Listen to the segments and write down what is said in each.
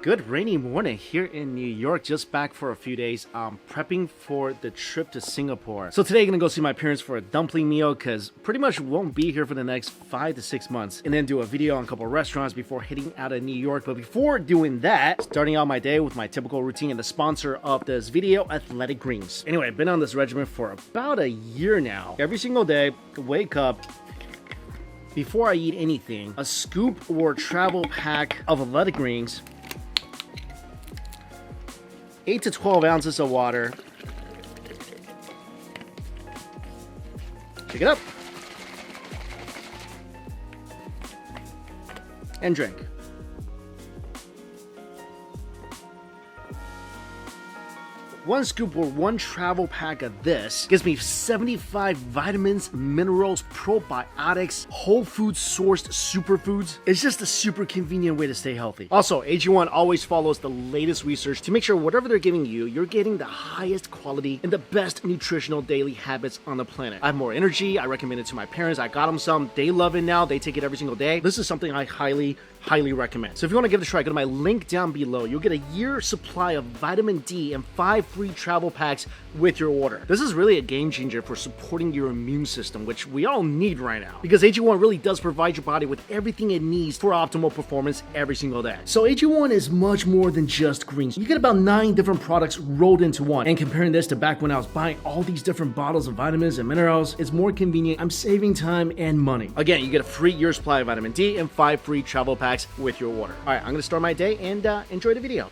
Good rainy morning here in New York, just back for a few days, prepping for the trip to Singapore. So today I'm gonna go see my parents for a dumpling meal because pretty much won't be here for the next 5 to 6 months, and then do a video on a couple of restaurants before heading out of New York. But before doing that, starting out my day with my typical routine and the sponsor of this video, Athletic Greens. Anyway, I've been on this regimen for about a year now. Every single day, wake up, before I eat anything, a scoop or travel pack of Athletic Greens, 8 to 12 ounces of water. Pick it up. And drink. One scoop or one travel pack of this gives me 75 vitamins, minerals, probiotics, whole food sourced superfoods. It's just a super convenient way to stay healthy. Also, AG1 always follows the latest research to make sure whatever they're giving you, you're getting the highest quality and the best nutritional daily habits on the planet. I have more energy. I recommend it to my parents. I got them some. They love it now. They take it every single day. This is something I highly recommend. So if you want to give it a try, go to my link down below. You'll get a year's supply of vitamin D and 5 free travel packs with your order. This is really a game changer for supporting your immune system, which we all need right now, because AG1 really does provide your body with everything it needs for optimal performance every single day. So AG1 is much more than just greens. You get about 9 different products rolled into one, and comparing this to back when I was buying all these different bottles of vitamins and minerals, it's more convenient. I'm saving time and money. Again, you get a free year's supply of vitamin D and 5 free travel packs with your order. All right, I'm gonna start my day and enjoy the video.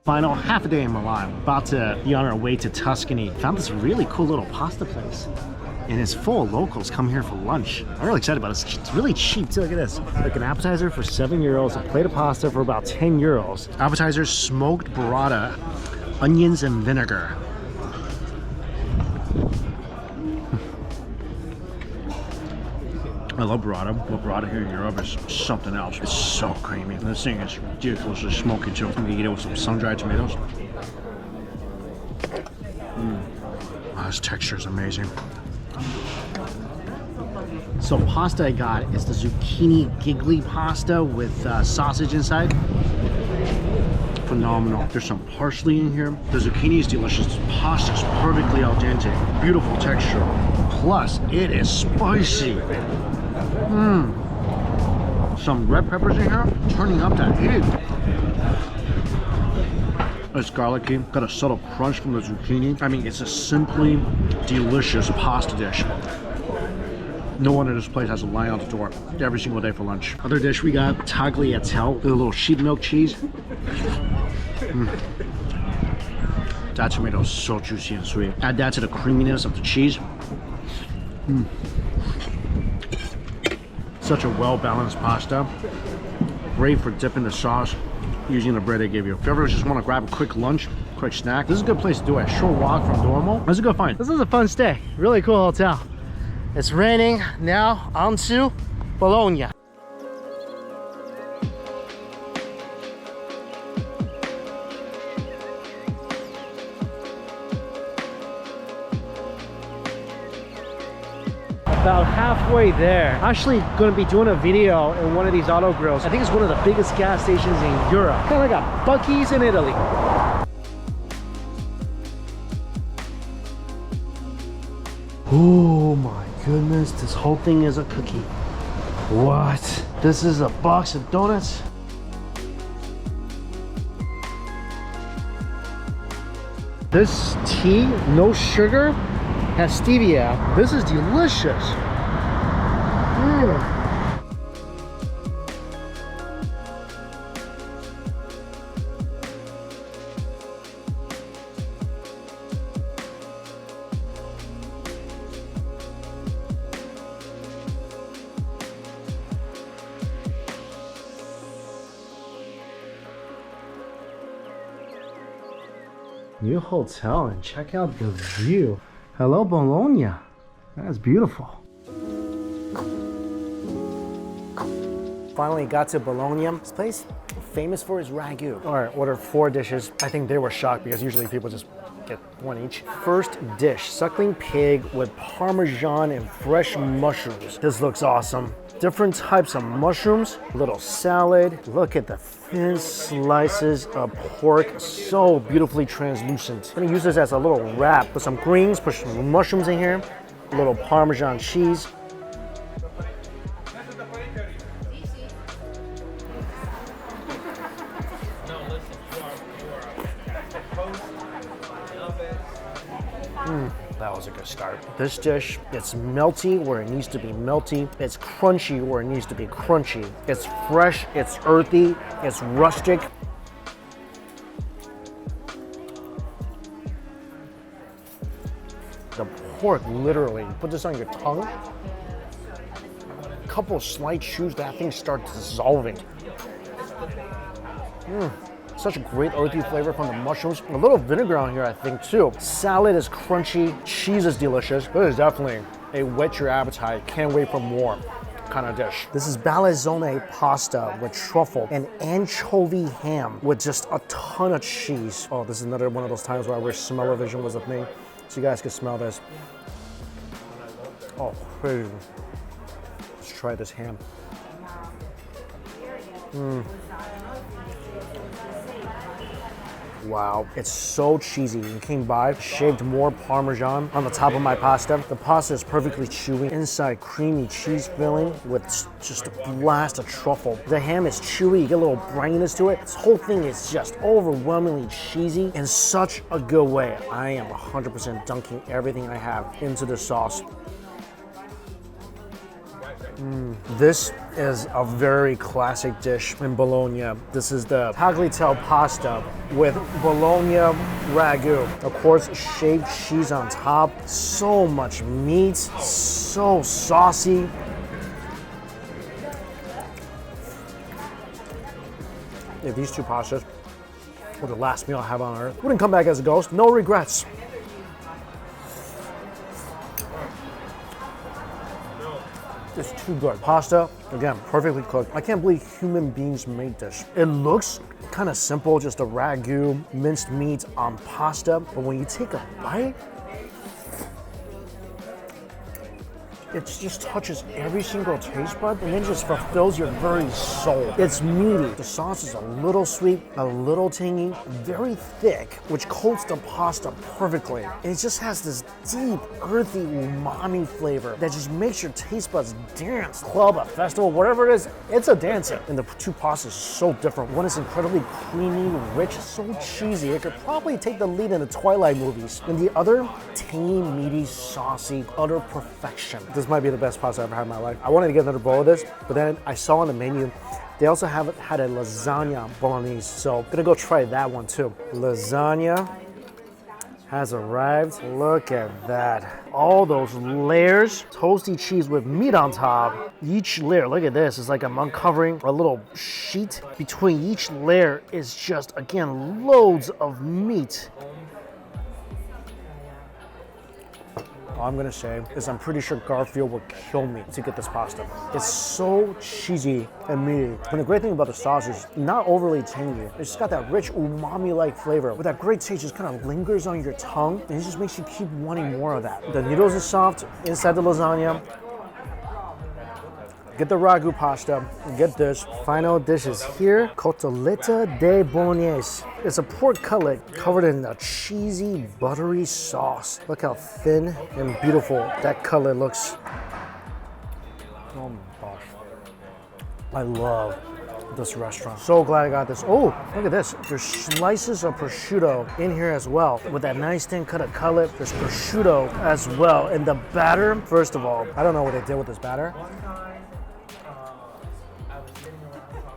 Final half a day in Milan. About to be on our way to Tuscany. Found this really cool little pasta place, and it's full of locals come here for lunch. I'm really excited about it. It's really cheap too. Look at this. Like an appetizer for 7 euros, a plate of pasta for about 10 euros. Appetizer, smoked burrata, onions and vinegar. I love burrata, but burrata here in Europe is something else. It's so creamy. This thing is ridiculously smoky too. I'm gonna eat it with some sun-dried tomatoes. Oh, this texture is amazing. So pasta I got is the zucchini giggly pasta with sausage inside. Phenomenal. There's some parsley in here. The zucchini is delicious. The pasta is perfectly al dente. Beautiful texture. Plus, it is spicy. Some red peppers in here, turning up that heat. It's garlicky, got a subtle crunch from the zucchini. I mean, it's a simply delicious pasta dish. No wonder this place has a line on the door every single day for lunch. Other dish we got, tagliatelle, with a little sheep milk cheese. That tomato is so juicy and sweet. Add that to the creaminess of the cheese. Such a well-balanced pasta. Great for dipping the sauce using the bread they give you. If you ever just want to grab a quick lunch, quick snack, this is a good place to do it. Short walk from Dormo. This is a good find. This is a fun stay. Really cool hotel. It's raining. Now on to Bologna. About halfway there. Actually going to be doing a video in one of these Autogrills. I think it's one of the biggest gas stations in Europe. Kind of like a Buc-ee's in Italy. Oh my goodness, this whole thing is a cookie. What? This is a box of donuts? This tea, no sugar, has stevia. This is delicious. New hotel, and check out the view. Hello, Bologna. That's beautiful. Finally got to Bologna. This place famous for its ragu. All right, ordered 4 dishes. I think they were shocked because usually people just get 1 each. First dish, suckling pig with Parmesan and fresh mushrooms. This looks awesome. Different types of mushrooms, little salad. Look at the thin slices of pork, so beautifully translucent. I'm gonna use this as a little wrap. Put some greens, put some mushrooms in here, a little Parmesan cheese. That was a good start. This dish, it's melty where it needs to be melty. It's crunchy where it needs to be crunchy. It's fresh, it's earthy, it's rustic. The pork, literally, put this on your tongue. A couple of slight chews, that thing starts dissolving. Such a great earthy flavor from the mushrooms. A little vinegar on here, I think, too. Salad is crunchy, cheese is delicious. This is definitely a whet your appetite, can't wait for more kind of dish. This is balzone pasta with truffle and anchovy ham with just a ton of cheese. Oh, this is another one of those times where I wish smell-o-vision was a thing, so you guys can smell this. Oh, crazy. Let's try this ham. Wow, it's so cheesy. And came by, shaved more Parmesan on the top of my pasta. The pasta is perfectly chewy. Inside, creamy cheese filling with just a blast of truffle. The ham is chewy, you get a little brininess to it. This whole thing is just overwhelmingly cheesy in such a good way. I am 100% dunking everything I have into the sauce. This is a very classic dish in Bologna. This is the tagliatelle pasta with Bologna ragu. Of course, shaved cheese on top. So much meat, so saucy. If these 2 pastas were the last meal I have on earth, wouldn't come back as a ghost, no regrets. It's too good. Pasta, again, perfectly cooked. I can't believe human beings made this. It looks kind of simple, just a ragu, minced meat on pasta, but when you take a bite, it just touches every single taste bud and then just fulfills your very soul. It's meaty. The sauce is a little sweet, a little tangy, very thick, which coats the pasta perfectly. And it just has this deep, earthy umami flavor that just makes your taste buds dance. Club, a festival, whatever it is, it's a dancing. And the 2 pastas are so different. One is incredibly creamy, rich, so cheesy. It could probably take the lead in the Twilight movies. And the other, tangy, meaty, saucy, utter perfection. This might be the best pasta I've ever had in my life. I wanted to get another bowl of this, but then I saw on the menu, they also had a lasagna bolognese, so I'm gonna go try that one too. Lasagna has arrived. Look at that. All those layers, toasty cheese with meat on top. Each layer, look at this, it's like I'm uncovering a little sheet. Between each layer is just, again, loads of meat. All I'm gonna say is I'm pretty sure Garfield would kill me to get this pasta. It's so cheesy and meaty. And the great thing about the sauce is not overly tangy. It's just got that rich umami-like flavor, but that great taste just kind of lingers on your tongue, and it just makes you keep wanting more of that. The noodles are soft inside the lasagna. Get the ragu pasta, get this. Final dish is here, cotoletta de bolognese. It's a pork cutlet covered in a cheesy, buttery sauce. Look how thin and beautiful that cutlet looks. Oh my gosh. I love this restaurant. So glad I got this. Oh, look at this. There's slices of prosciutto in here as well. With that nice thin cut of cutlet, there's prosciutto as well. And the batter, first of all, I don't know what they did with this batter.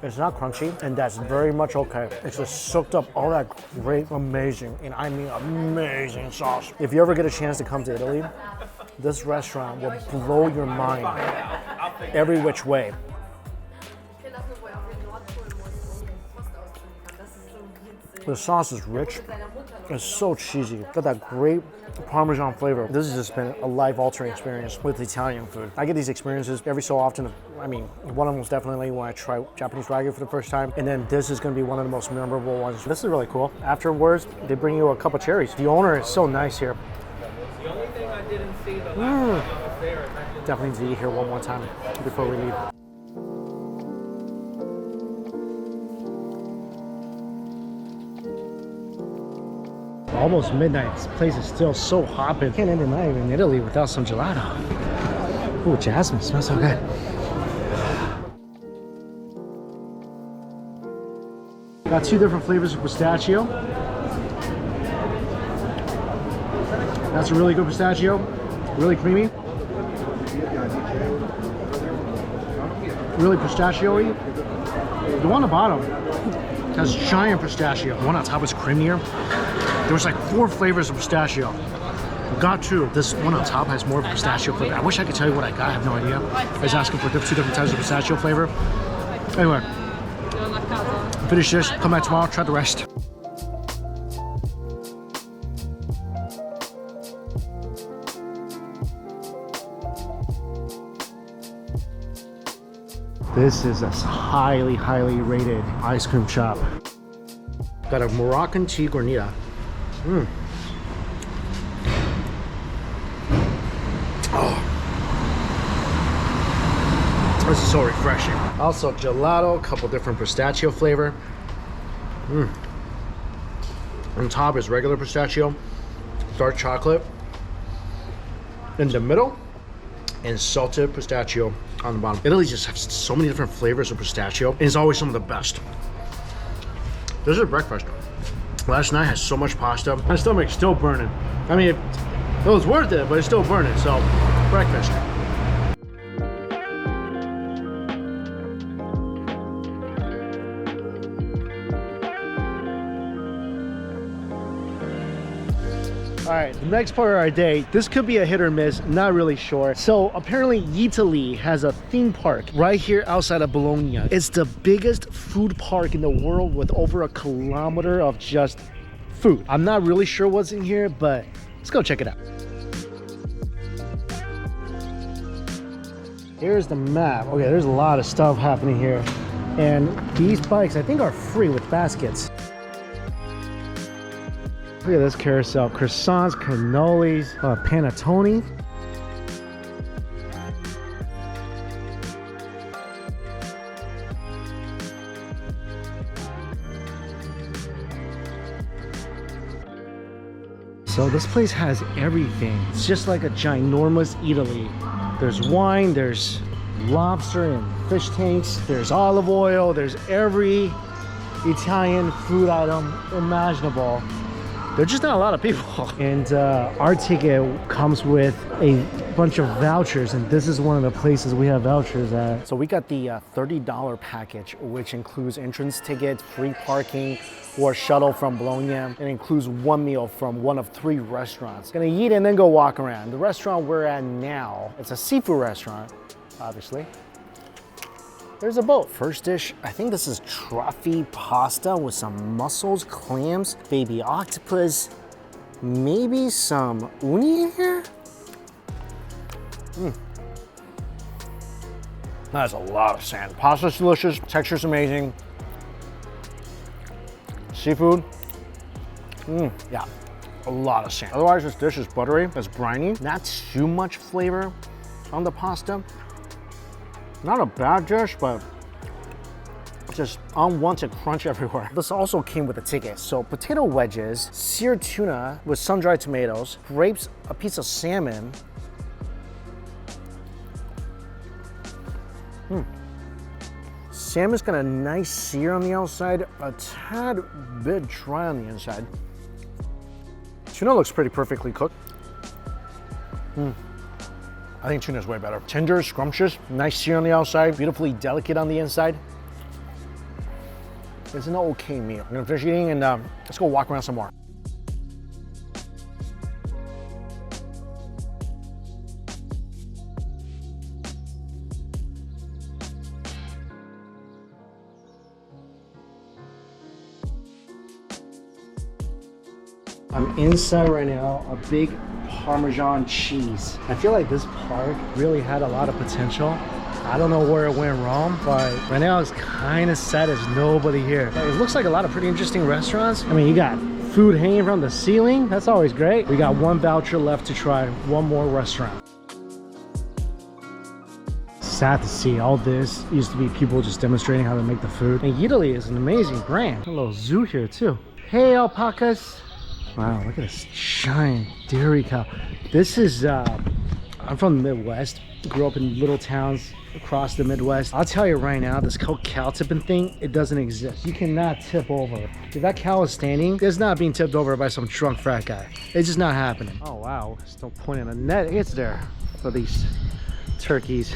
It's not crunchy, and that's very much okay. It's just soaked up all that great, amazing, and I mean amazing sauce. If you ever get a chance to come to Italy, this restaurant will blow your mind every which way. The sauce is rich, It's so cheesy. Got that great Parmesan flavor. This has just been a life-altering experience with Italian food. I get these experiences every so often. I mean, one of them was definitely when I try Japanese ragu for the first time, and then this is gonna be one of the most memorable ones. This is really cool. Afterwards, they bring you a cup of cherries. The owner is so nice here. The only thing I didn't see the last time I was there. Definitely need to eat here one more time before we leave. Almost midnight. This place is still so hopping. Can't end the night in Italy without some gelato. Ooh, jasmine smells so good. Got two different flavors of pistachio. That's a really good pistachio. Really creamy. Really pistachio-y. The one on the bottom has giant pistachio. The one on top is creamier. There was like 4 flavors of pistachio. Got 2. This one on top has more of a pistachio flavor. I wish I could tell you what I got. I have no idea. I was asking for 2 different types of pistachio flavor. Anyway, finish this, come back tomorrow, try the rest. This is a highly, highly rated ice cream shop. Got a Moroccan tea granita. Oh. This is so refreshing. Also gelato, a couple different pistachio flavor. On top is regular pistachio, dark chocolate in the middle, and salted pistachio on the bottom. Italy just has so many different flavors of pistachio, and it's always some of the best. This is breakfast. Last night I had so much pasta. My stomach's still burning. I mean, it was worth it, but it's still burning, so breakfast. All right, the next part of our day, this could be a hit or miss, not really sure. So apparently Eataly has a theme park right here outside of Bologna. It's the biggest food park in the world with over 1 kilometer of just food. I'm not really sure what's in here, but let's go check it out. Here's the map. Okay, there's a lot of stuff happening here. And these bikes, I think, are free with baskets. Look at this carousel. Croissants, cannolis, panettone. So this place has everything. It's just like a ginormous Eataly. There's wine, there's lobster and fish tanks, there's olive oil, there's every Italian food item imaginable. There's just not a lot of people. And our ticket comes with a bunch of vouchers, and this is one of the places we have vouchers at. So we got the $30 package, which includes entrance tickets, free parking, or shuttle from Bologna. It includes 1 meal from one of 3 restaurants. Gonna eat and then go walk around. The restaurant we're at now, it's a seafood restaurant, obviously. There's a boat. First dish, I think this is truffy pasta with some mussels, clams, baby octopus, maybe some uni in here? That's a lot of sand. Pasta's delicious, texture's amazing. Seafood, yeah, a lot of sand. Otherwise, this dish is buttery, it's briny, not too much flavor on the pasta. Not a bad dish, but just unwanted crunch everywhere. This also came with a ticket. So potato wedges, seared tuna with sun-dried tomatoes, grapes, a piece of salmon. Salmon's got a nice sear on the outside, a tad bit dry on the inside. Tuna looks pretty perfectly cooked. I think tuna's way better. Tender, scrumptious, nice sear on the outside, beautifully delicate on the inside. It's an okay meal. I'm gonna finish eating and let's go walk around some more. I'm inside right now, a big Parmesan cheese. I feel like this park really had a lot of potential. I don't know where it went wrong, but right now it's kind of sad there's nobody here. It looks like a lot of pretty interesting restaurants. I mean, you got food hanging from the ceiling. That's always great. We got one voucher left to try one more restaurant. Sad to see all this used to be people just demonstrating how to make the food. And Eataly is an amazing brand. A little zoo here too. Hey, alpacas. Wow, look at this giant dairy cow. This is, I'm from the Midwest. Grew up in little towns across the Midwest. I'll tell you right now, this whole cow tipping thing, it doesn't exist. You cannot tip over. If that cow is standing, it's not being tipped over by some drunk frat guy. It's just not happening. Oh wow, still pointing a net. It's there for these turkeys.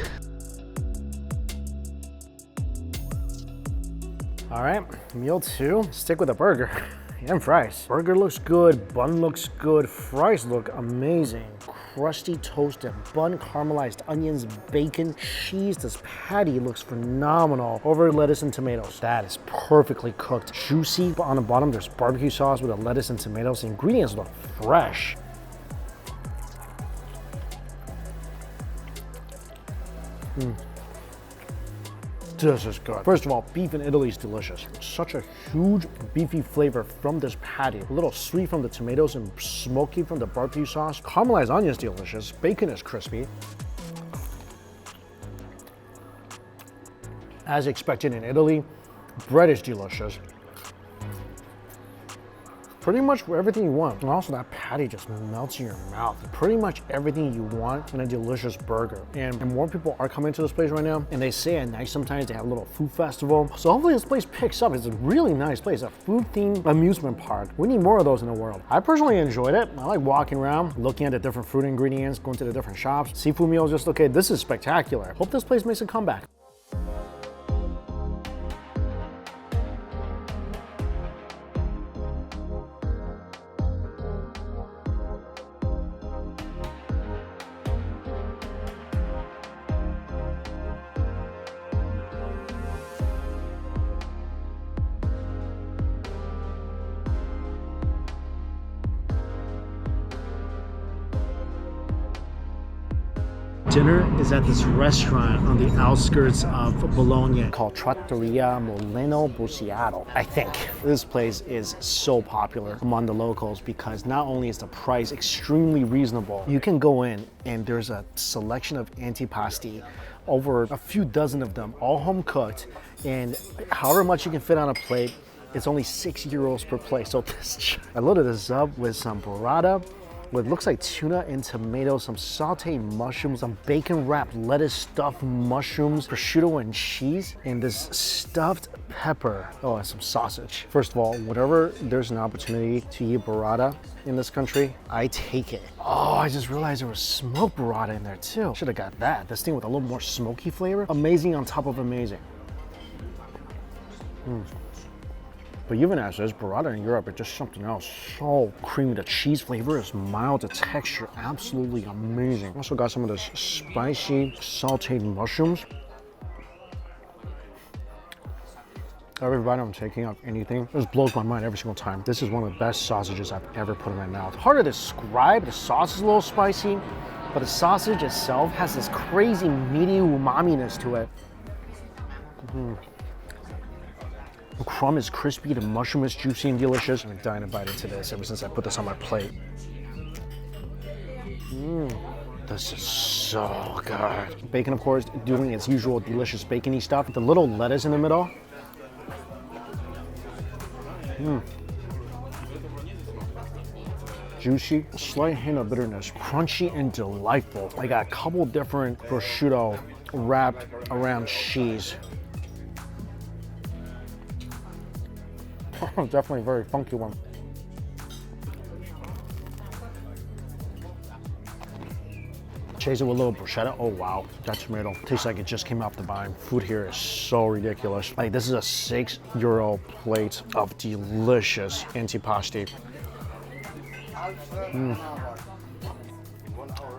All right, meal 2, stick with a burger and fries. Burger looks good, bun looks good, fries look amazing. Crusty toasted bun, caramelized onions, bacon, cheese. This patty looks phenomenal. Over lettuce and tomatoes. That is perfectly cooked. Juicy. On the bottom, there's barbecue sauce with the lettuce and tomatoes. The ingredients look fresh. This is good. First of all, beef in Italy is delicious. Such a huge beefy flavor from this patty. A little sweet from the tomatoes and smoky from the barbecue sauce. Caramelized onion is delicious. Bacon is crispy. As expected in Italy, bread is delicious. Pretty much everything you want. And also that patty just melts in your mouth. Pretty much everything you want in a delicious burger. And more people are coming to this place right now. And they say at night sometimes they have a little food festival. So hopefully this place picks up. It's a really nice place, a food themed amusement park. We need more of those in the world. I personally enjoyed it. I like walking around, looking at the different food ingredients, going to the different shops. Seafood meals, just okay, this is spectacular. Hope this place makes a comeback. Dinner is at this restaurant on the outskirts of Bologna called Trattoria Mulino Bruciato, I think. This place is so popular among the locals because not only is the price extremely reasonable, you can go in and there's a selection of antipasti, over a few dozen of them, all home cooked, and however much you can fit on a plate, it's only €6 per plate. So I loaded this up with some burrata, what looks like tuna and tomatoes, some sauteed mushrooms, some bacon wrapped lettuce stuffed mushrooms, prosciutto and cheese, and this stuffed pepper. Oh, and some sausage. First of all, whenever there's an opportunity to eat burrata in this country, I take it. Oh, I just realized there was smoked burrata in there too. Should have got that. This thing with a little more smoky flavor. Amazing on top of amazing. But even as is, burrata in Europe, it's just something else. So creamy. The cheese flavor is mild. The texture, absolutely amazing. Also got some of this spicy sauteed mushrooms. Every bite I'm taking of anything, it just blows my mind every single time. This is one of the best sausages I've ever put in my mouth. Hard to describe. The sauce is a little spicy, but the sausage itself has this crazy meaty umami-ness to it. The crumb is crispy, the mushroom is juicy and delicious. I'm dying to bite into this ever since I put this on my plate. This is so good. Bacon, of course, doing its usual delicious bacony stuff. The little lettuce in the middle. Juicy, slight hint of bitterness, crunchy and delightful. I got a couple different prosciutto wrapped around cheese. Definitely a very funky one. Chase it with a little bruschetta. Oh wow, that tomato tastes like it just came off the vine. Food here is so ridiculous. Like this is a €6 plate of delicious antipasti.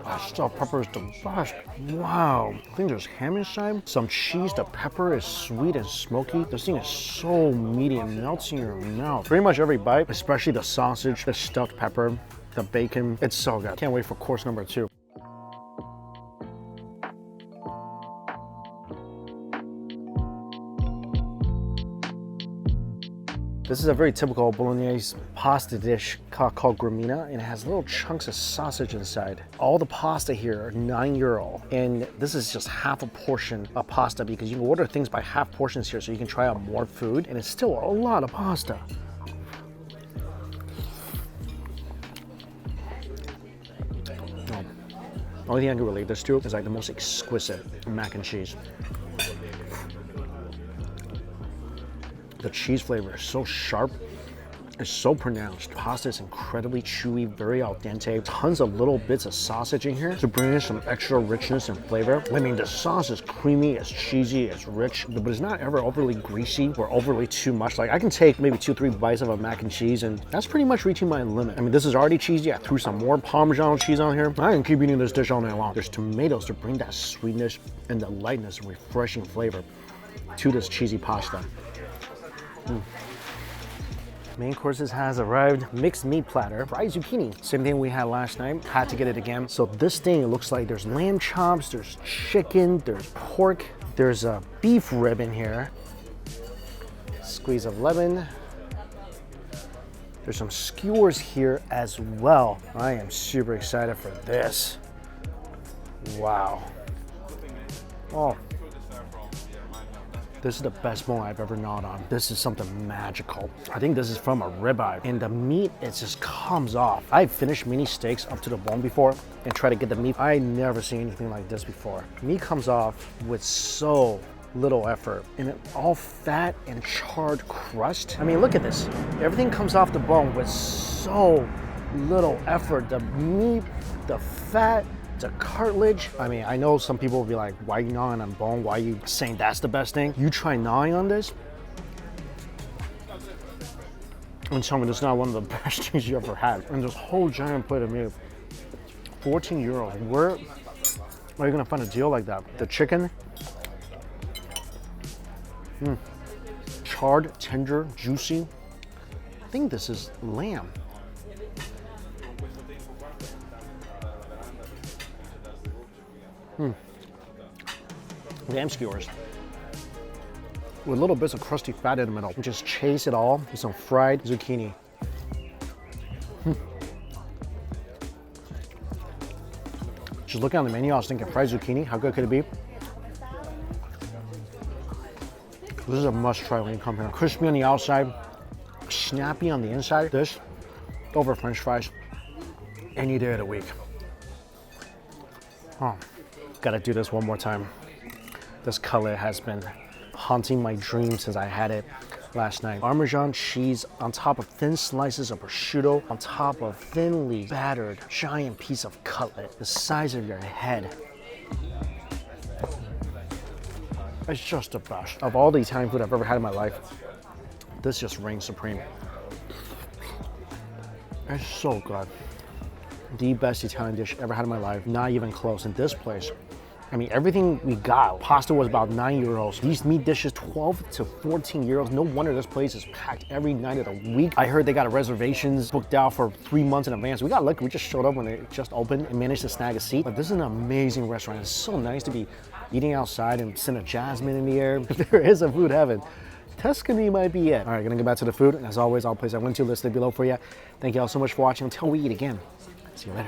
That stuffed pepper is the best. Wow. I think there's ham inside, some cheese. The pepper is sweet and smoky. This thing is so meaty and melts in your mouth. Pretty much every bite, especially the sausage, the stuffed pepper, the bacon. It's so good. Can't wait for course number 2. This is a very typical Bolognese pasta dish called Cremeria, and it has little chunks of sausage inside. All the pasta here are €9, and this is just half a portion of pasta because you can order things by half portions here so you can try out more food, and it's still a lot of pasta. The only thing I can relate this to is like the most exquisite mac and cheese. The cheese flavor is so sharp, it's so pronounced. Pasta is incredibly chewy, very al dente. Tons of little bits of sausage in here to bring in some extra richness and flavor. I mean, the sauce is creamy, it's cheesy, it's rich, but it's not ever overly greasy or overly too much. Like I can take maybe 2-3 bites of a mac and cheese, and that's pretty much reaching my limit. I mean, this is already cheesy. I threw some more Parmesan cheese on here. I can keep eating this dish all night long. There's tomatoes to bring that sweetness and the lightness and refreshing flavor to this cheesy pasta. Main courses has arrived. Mixed meat platter, fried zucchini. Same thing we had last night. Had to get it again. So this thing, it looks like there's lamb chops, there's chicken, there's pork, there's a beef rib in here. Squeeze of lemon. There's some skewers here as well. I am super excited for this. Wow. Oh. This is the best bone I've ever gnawed on. This is something magical. I think this is from a ribeye, and the meat, it just comes off. I've finished mini steaks up to the bone before and try to get the meat. I never seen anything like this before. Meat comes off with so little effort, and it all fat and charred crust. I mean, look at this. Everything comes off the bone with so little effort. The meat, the fat, the cartilage. I mean, I know some people will be like, why are you gnawing on bone? Why are you saying that's the best thing? You try gnawing on this and tell me this is not one of the best things you ever had. And this whole giant plate of meat, €14. Where are you gonna find a deal like that? The chicken, charred, tender, juicy. I think this is lamb. Lamb skewers with little bits of crusty fat in the middle. Just chase it all with some fried zucchini. Just looking on the menu, I was thinking fried zucchini, how good could it be? This is a must try when you come here. Crispy on the outside, snappy on the inside. This over French fries any day of the week. Oh. Gotta do this one more time. This cutlet has been haunting my dreams since I had it last night. Parmesan cheese on top of thin slices of prosciutto, on top of thinly battered giant piece of cutlet, the size of your head. It's just the best. Of all the Italian food I've ever had in my life, this just reigns supreme. It's so good. The best Italian dish ever had in my life, not even close. In this place, I mean, everything we got, pasta was about €9. These meat dishes, 12 to 14 euros. No wonder this place is packed every night of the week. I heard they got reservations booked out for 3 months in advance. We got lucky, we just showed up when they just opened and managed to snag a seat. But this is an amazing restaurant. It's so nice to be eating outside and scent of jasmine in the air. If there is a food heaven, Tuscany might be it. All right, gonna get back to the food. And as always, all places I went to listed below for you. Thank you all so much for watching. Until we eat again, see you later.